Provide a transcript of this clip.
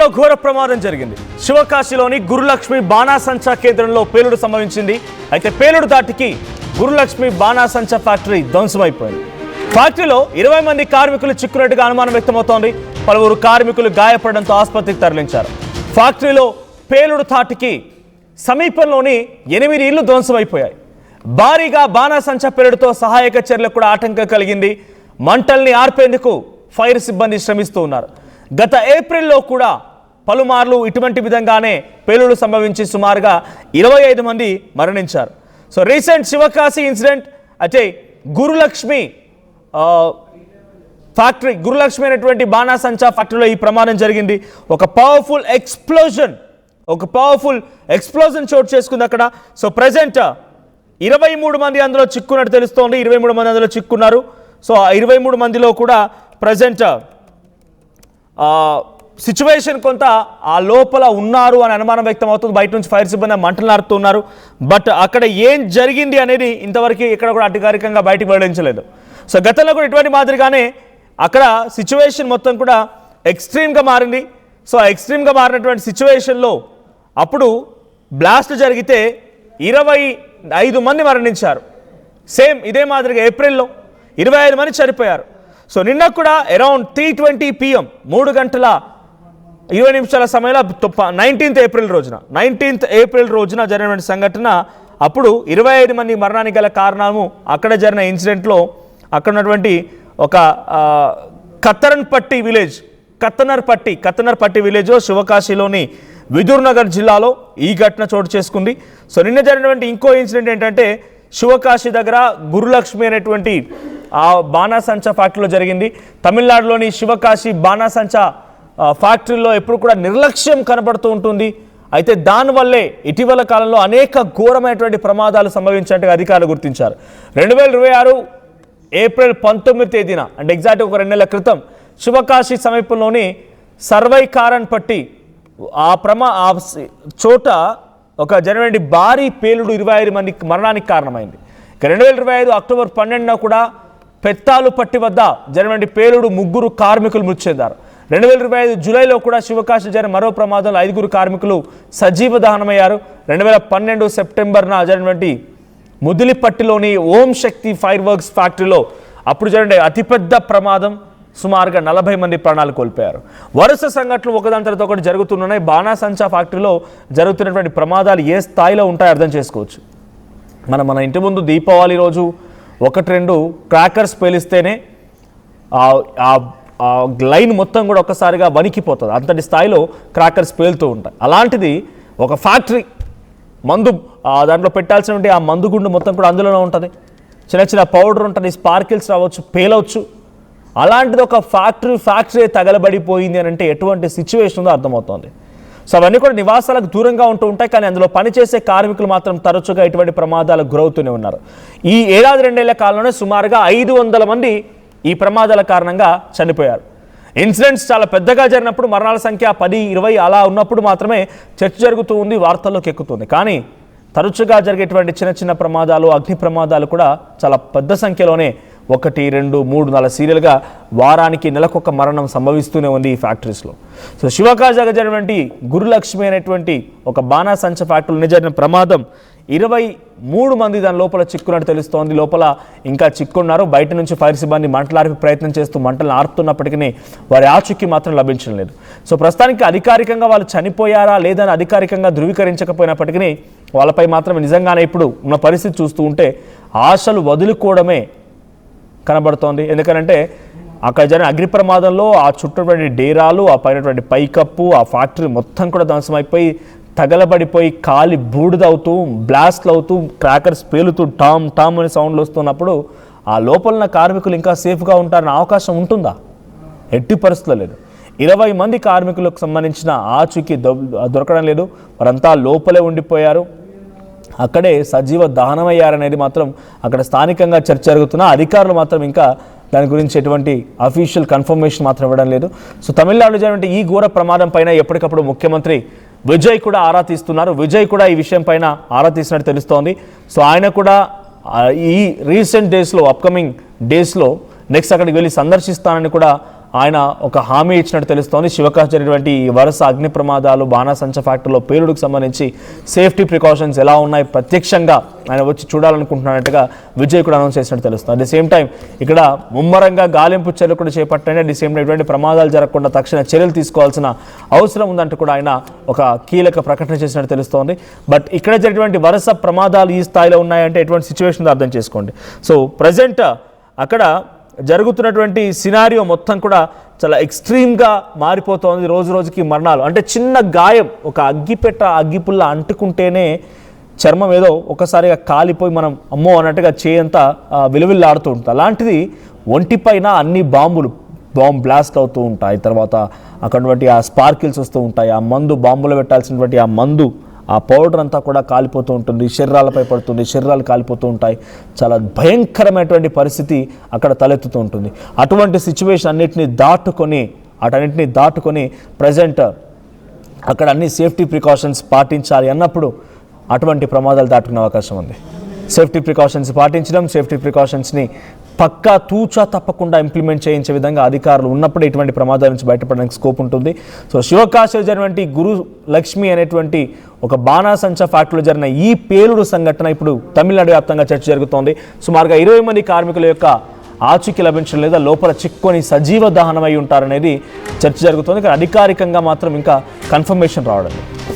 ఫ్యాక్టరీలో ఘోర ప్రమాదం జరిగింది. శివకాశిలోని గురులక్ష్మి బాణాసంచా కేంద్రంలో పేలుడు సంభవించింది. అయితే పేలుడు దాటికి గురులక్ష్మి బాణాసంచా ఫ్యాక్టరీ ధ్వంసమైపోయింది. ఫ్యాక్టరీలో 20 మంది కార్మికులు చిక్కున్నట్టుగా అనుమానం వ్యక్తమవుతోంది. పలువురు కార్మికులు గాయపడడంతో ఆసుపత్రికి తరలించారు. ఫ్యాక్టరీలో పేలుడు తాటికి సమీపంలోని 8 ఇళ్లు ధ్వంసమైపోయాయి. భారీగా బాణాసంచా పేలుడుతో సహాయక చర్యలకు కూడా ఆటంకం కలిగింది. మంటల్ని ఆర్పేందుకు ఫైర్ సిబ్బంది శ్రమిస్తూ ఉన్నారు. గత ఏప్రిల్లో కూడా పలుమార్లు ఇటువంటి విధంగానే పేలుడు సంభవించి సుమారుగా 25 మంది మరణించారు. సో రీసెంట్ శివకాశి ఇన్సిడెంట్ అంటే గురులక్ష్మి ఫ్యాక్టరీ, గురులక్ష్మి అనేటువంటి బాణాసంచా ఫ్యాక్టరీలో ఈ ప్రమాదం జరిగింది. ఒక పవర్ఫుల్ ఎక్స్ప్లోజన్ చోటు చేసుకుంది అక్కడ. సో ప్రజెంట్ 23 మంది అందులో చిక్కున్నట్టు తెలుస్తోంది. 23 మంది అందులో చిక్కున్నారు. సో ఆ 23 మందిలో కూడా ప్రజెంట్ సిచ్యువేషన్ కొంత ఆ లోపల ఉన్నారు అని అనుమానం వ్యక్తం అవుతుంది. బయట నుంచి ఫైర్ సిబ్బంది మంటలు నారుతున్నారు. బట్ అక్కడ ఏం జరిగింది అనేది ఇంతవరకు ఇక్కడ కూడా అధికారికంగా బయటకు వెల్లడించలేదు. సో గతంలో కూడా ఇటువంటి మాదిరిగానే అక్కడ సిచ్యువేషన్ మొత్తం కూడా ఎక్స్ట్రీమ్గా మారింది. సో ఎక్స్ట్రీమ్గా మారినటువంటి సిచ్యువేషన్లో అప్పుడు బ్లాస్ట్ జరిగితే 25 మంది మరణించారు. సేమ్ ఇదే మాదిరిగా ఏప్రిల్లో 25 మంది చనిపోయారు. సో నిన్న కూడా అరౌండ్ 3:20 PM 3:20 సమయంలో 19th ఏప్రిల్ రోజున జరిగినటువంటి సంఘటన. అప్పుడు 25 మంది మరణానికి గల కారణము అక్కడ జరిగిన ఇన్సిడెంట్లో అక్కడ ఉన్నటువంటి ఒక కత్తనర్పట్టి విలేజ్లో శివకాశిలోని విదుర్నగర్ జిల్లాలో ఈ ఘటన చోటు చేసుకుంది. సో నిన్న జరిగినటువంటి ఇంకో ఇన్సిడెంట్ ఏంటంటే శివకాశి దగ్గర గురులక్ష్మి అనేటువంటి ఆ బాణాసంచా ఫ్యాక్టరీలో జరిగింది. తమిళనాడులోని శివకాశి బాణాసంచా ఫ్యాక్టరీలో ఎప్పుడు కూడా నిర్లక్ష్యం కనబడుతూ ఉంటుంది. అయితే దానివల్లే ఇటీవల కాలంలో అనేక ఘోరమైనటువంటి ప్రమాదాలు సంభవించినట్టుగా అధికారులు గుర్తించారు. 2026 ఏప్రిల్ 19 తేదీన అంటే ఎగ్జాక్ట్ ఒక 2 నెలల క్రితం శివకాశి సమీపంలోని సర్వైకారన్ పట్టి ఆ చోట ఒక జరిగిన భారీ పేలుడు 25 మంది మరణానికి కారణమైంది. 2025 అక్టోబర్ 12న కూడా పెత్తాలుపట్టి వద్ద జరిగిన పేలుడు 3 కార్మికులు మృతి చెందారు. 2025 జూలైలో కూడా శివకాశి జరిగిన మరో ప్రమాదంలో 5 కార్మికులు సజీవ దహనమయ్యారు. 2012 సెప్టెంబర్న జరిగినటువంటి ముదిలిపట్టిలోని ఓం శక్తి ఫైర్ వర్క్స్ ఫ్యాక్టరీలో అప్పుడు జరిగిన అతిపెద్ద ప్రమాదం సుమారుగా 40 మంది ప్రాణాలు కోల్పోయారు. వరుస సంఘటనలు ఒకదాని తర్వాత ఒకటి జరుగుతున్నాయి. బాణాసంచా ఫ్యాక్టరీలో జరుగుతున్నటువంటి ప్రమాదాలు ఏ స్థాయిలో ఉంటాయో అర్థం చేసుకోవచ్చు. మన ఇంటి ముందు దీపావళి రోజు 1-2 క్రాకర్స్ పేలిస్తేనే ఆ లైన్ మొత్తం కూడా ఒక్కసారిగా వణికిపోతుంది. అంతటి స్థాయిలో క్రాకర్స్ పేలుతూ ఉంటాయి. అలాంటిది ఒక ఫ్యాక్టరీ దాంట్లో పెట్టాల్సినటువంటి ఆ మందుగుండు మొత్తం కూడా అందులోనే ఉంటుంది. చిన్న పౌడర్ ఉంటుంది, స్పార్కిల్స్ రావచ్చు, పేలవచ్చు. అలాంటిది ఒక ఫ్యాక్టరీ తగలబడిపోయింది అని అంటే ఎటువంటి సిచ్యువేషన్ ఉందో అర్థమవుతుంది. సో అవన్నీ కూడా నివాసాలకు దూరంగా ఉంటూ ఉంటాయి. కానీ అందులో పనిచేసే కార్మికులు మాత్రం తరచుగా ఇటువంటి ప్రమాదాలకు గురవుతూనే ఉన్నారు. ఈ 1-2 ఏళ్ల కాలంలోనే సుమారుగా 500 మంది ఈ ప్రమాదాల కారణంగా చనిపోయారు. ఇన్సిడెంట్స్ చాలా పెద్దగా జరిగినప్పుడు మరణాల సంఖ్య 10-20 అలా ఉన్నప్పుడు మాత్రమే చర్చ జరుగుతూ ఉంది, వార్తల్లోకి ఎక్కుతుంది. కానీ తరచుగా జరిగేటువంటి చిన్న ప్రమాదాలు, అగ్ని ప్రమాదాలు కూడా చాలా పెద్ద సంఖ్యలోనే 1, 2, 3, 4 సీరియల్గా వారానికి నెలకొక మరణం సంభవిస్తూనే ఉంది ఈ ఫ్యాక్టరీస్లో. సో శివకాశిగా జరిగినటువంటి గురులక్ష్మి అనేటువంటి ఒక బాణాసంచా ఫ్యాక్టరీలో జరిగిన ప్రమాదం 23 మంది దాని లోపల చిక్కున్నట్టు తెలుస్తోంది. లోపల ఇంకా చిక్కున్నారు. బయట నుంచి ఫైర్ సిబ్బంది మంటలార్పే ప్రయత్నం చేస్తూ మంటలను ఆర్పుతున్నప్పటికీ వారి ఆచూకీ మాత్రం లభించడం లేదు. సో ప్రస్తుతానికి అధికారికంగా వాళ్ళు చనిపోయారా లేదని అధికారికంగా ధృవీకరించకపోయినప్పటికీ వాళ్ళపై మాత్రం నిజంగానే ఇప్పుడు ఉన్న పరిస్థితి చూస్తూ ఉంటే ఆశలు వదులుకోవడమే కనబడుతోంది. ఎందుకంటే అక్కడ జరిగిన అగ్ని ప్రమాదంలో ఆ చుట్టూటువంటి డేరాలు, ఆ పైనటువంటి పైకప్పు, ఆ ఫ్యాక్టరీ మొత్తం కూడా ధ్వంసమైపోయి తగలబడిపోయి కాలి బూడిదవుతూ బ్లాస్ట్లు అవుతూ క్రాకర్స్ పేలుతూ టామ్ అని సౌండ్లు వస్తున్నప్పుడు ఆ లోపల కార్మికులు ఇంకా సేఫ్గా ఉంటారన్న అవకాశం ఉంటుందా? ఎట్టి పరిస్థితుల్లో లేదు. 20 మంది కార్మికులకు సంబంధించిన ఆచూకీ దొరకడం లేదు. వారంతా లోపలే ఉండిపోయారు, అక్కడే సజీవ దహనమయ్యారనేది మాత్రం అక్కడ స్థానికంగా చర్చ జరుగుతున్నా అధికారులు మాత్రం ఇంకా దాని గురించి ఎటువంటి అఫీషియల్ కన్ఫర్మేషన్ మాత్రం ఇవ్వడం లేదు. సో తమిళనాడులో జరిగిన ఈ ఘోర ప్రమాదం పైన ఎప్పటికప్పుడు ముఖ్యమంత్రి విజయ్ కూడా ఆరా తీస్తున్నారు. విజయ్ కూడా ఈ విషయం పైన ఆరా తీసినట్టు తెలుస్తోంది. సో ఆయన కూడా ఈ రీసెంట్ డేస్లో అప్కమింగ్ డేస్లో నెక్స్ట్ అక్కడికి వెళ్ళి సందర్శిస్తానని కూడా ఆయన ఒక హామీ ఇచ్చినట్టు తెలుస్తోంది. శివకాశి జరిగినటువంటి ఈ వరుస అగ్ని ప్రమాదాలు, బాణాసంచ ఫ్యాక్టరీలో పేలుడుకు సంబంధించి సేఫ్టీ ప్రికాషన్స్ ఎలా ఉన్నాయి ప్రత్యక్షంగా ఆయన వచ్చి చూడాలనుకుంటున్నట్టుగా విజయ్ కూడా అనౌన్స్ చేసినట్టు తెలుస్తుంది. అట్ ది సేమ్ టైం ఇక్కడ ముమ్మరంగా గాలింపు చర్యలు కూడా చేపట్టండి. అట్ ది సేమ్ టైం ఎటువంటి ప్రమాదాలు జరగకుండా తక్షణ చర్యలు తీసుకోవాల్సిన అవసరం ఉందంటూ కూడా ఆయన ఒక కీలక ప్రకటన చేసినట్టు తెలుస్తోంది. బట్ ఇక్కడ జరిగినటువంటి వరుస ప్రమాదాలు ఈ స్థాయిలో ఉన్నాయంటే ఎటువంటి సిచ్యువేషన్ అర్థం చేసుకోండి. సో ప్రజెంట్ అక్కడ జరుగుతున్నటువంటి సినారియో మొత్తం కూడా చాలా ఎక్స్ట్రీమ్గా మారిపోతుంది. రోజు రోజుకి మరణాలు అంటే చిన్న గాయం, ఒక అగ్గిపుల్ల అంటుకుంటేనే చర్మం ఏదో ఒకసారిగా కాలిపోయి మనం అమ్మో అన్నట్టుగా చేయంతా విలువిల్లాడుతూ ఉంటుంది. అలాంటిది ఒంటిపైన అన్ని బాంబు బ్లాస్ట్ అవుతూ ఉంటాయి. తర్వాత అక్కడటువంటి ఆ స్పార్కిల్స్ వస్తూ ఉంటాయి. ఆ మందు, బాంబులో పెట్టాల్సినటువంటి ఆ మందు, ఆ పౌడర్ అంతా కూడా కాలిపోతూ ఉంటుంది, శరీరాలపై పడుతుంది, శరీరాలు కాలిపోతూ ఉంటాయి. చాలా భయంకరమైనటువంటి పరిస్థితి అక్కడ తలెత్తుతూ ఉంటుంది. అటువంటి సిచ్యువేషన్ అన్నిటిని దాటుకొని ప్రజెంట్ అక్కడ అన్ని సేఫ్టీ ప్రికాషన్స్ పాటించాలి అన్నప్పుడు అటువంటి ప్రమాదాలు దాటుకునే అవకాశం ఉంది. సేఫ్టీ ప్రికాషన్స్ పాటించడం, సేఫ్టీ ప్రికాషన్స్ని పక్కా తూచా తప్పకుండా ఇంప్లిమెంట్ చేయించే విధంగా అధికారులు ఉన్నప్పుడు ఇటువంటి ప్రమాదాల నుంచి బయటపడడానికి స్కోప్ ఉంటుంది. సో శివకాశిలో జరిగినటువంటి గురు లక్ష్మి అనేటువంటి ఒక బాణాసంచ ఫ్యాక్టరీలో జరిగిన ఈ పేలుడు సంఘటన ఇప్పుడు తమిళనాడు వ్యాప్తంగా చర్చ జరుగుతోంది. సుమారుగా 20 మంది కార్మికుల యొక్క ఆచూకీ లభించడం లేదా లోపల చిక్కుని సజీవ దహనమై ఉంటారనేది చర్చ జరుగుతోంది. కానీ అధికారికంగా మాత్రం ఇంకా కన్ఫర్మేషన్ రావడం లేదు.